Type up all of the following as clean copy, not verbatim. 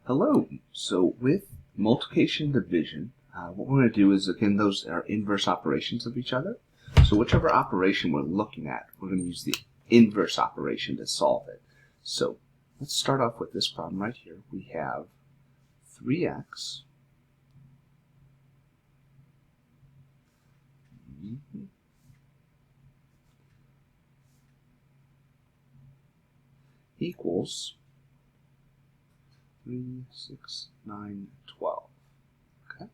Hello. So with multiplication and division, what we're going to do is, again, those are inverse operations of each other. So whichever operation we're looking at, we're going to use the inverse operation to solve it. So let's start off with this problem right here. We have 3x equals 3, 6, 9, 12. Okay.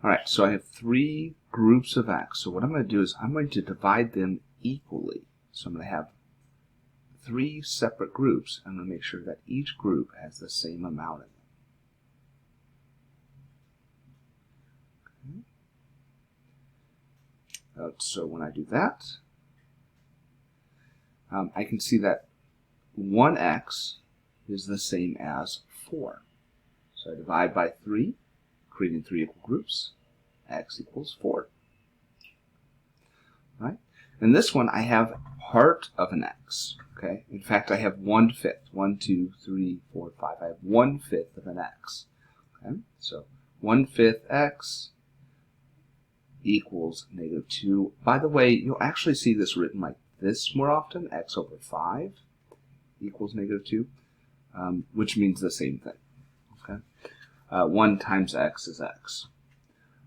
All right, so I have 3 groups of x. So what I'm going to do is I'm going to divide them equally. So I'm going to have 3 separate groups. I'm going to make sure that each group has the same amount in them. Okay. So when I do that, I can see that 1x is the same as 4. So I divide by 3, creating 3 equal groups. X equals 4. Right? And this one I have part of an x. Okay. In fact, I have 1/5. 1, 2, 3, 4, 5. I have 1/5 of an x. Okay. So 1/5 x equals -2. By the way, you'll actually see this written like this more often. X over 5 equals -2, which means the same thing. Okay. 1 times x is x.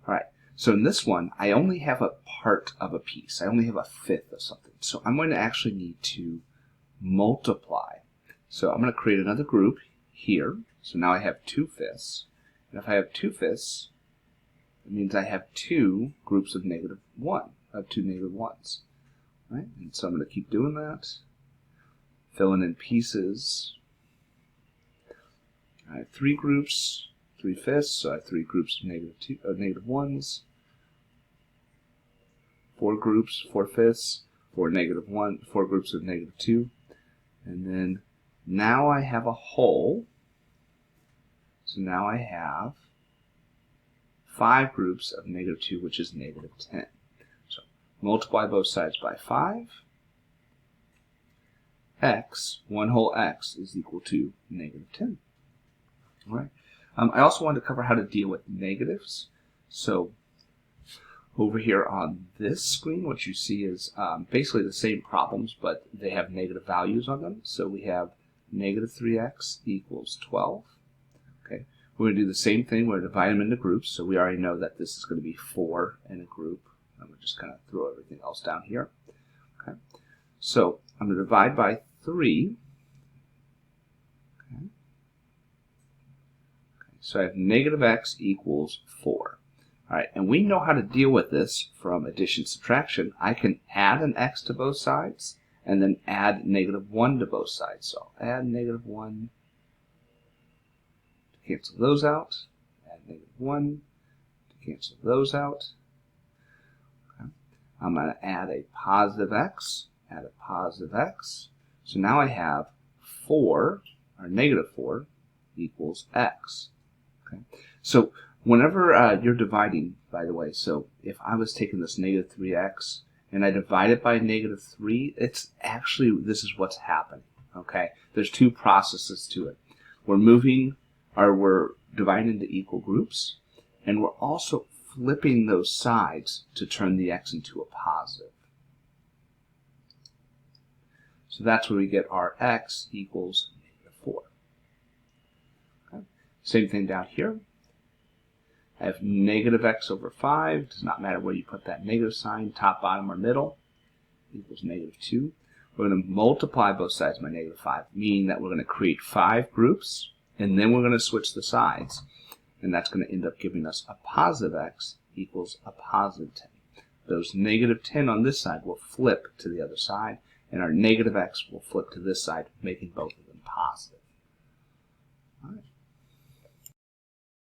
All right. So in this one, I only have a part of a piece. I only have 1/5 of something. So I'm going to actually need to multiply. So I'm going to create another group here. So now I have 2/5. And if I have 2/5, it means I have 2 groups of -1, of 2 -1s. Right? And so I'm going to keep doing that, filling in pieces. I have 3 groups, 3/5, so I have 3 groups of -1s, 4 groups, 4/5, 4 groups of -2, and then now I have a whole. So now I have 5 groups of -2, which is -10. So multiply both sides by 5. X, 1 whole x, is equal to -10. All right. I also wanted to cover how to deal with negatives. So over here on this screen, what you see is basically the same problems, but they have negative values on them. So we have -3x equals 12. Okay. We're going to do the same thing. We're going to divide them into groups. So we already know that this is going to be 4 in a group. I'm going to just kind of throw everything else down here. Okay. So I'm going to divide by 3. Okay. So I have -x equals 4. All right, and we know how to deal with this from addition subtraction. I can add an x to both sides and then add -1 to both sides. So I'll add -1 to cancel those out, add -1 to cancel those out. Okay. I'm going to add a positive x, add a positive x. So now I have 4, or -4, equals x. Okay. So whenever you're dividing, by the way, so if I was taking this -3x and I divide it by -3, it's actually, this is what's happening. Okay. There's 2 processes to it. We're dividing into equal groups, and we're also flipping those sides to turn the x into a positive. So that's where we get our x equals -4. Okay. Same thing down here. I have -x over 5. Does not matter where you put that negative sign, top, bottom, or middle, equals -2. We're going to multiply both sides by -5, meaning that we're going to create 5 groups, and then we're going to switch the sides. And that's going to end up giving us a positive x equals a positive 10. Those -10 on this side will flip to the other side, and our -x will flip to this side, making both of them positive. All right.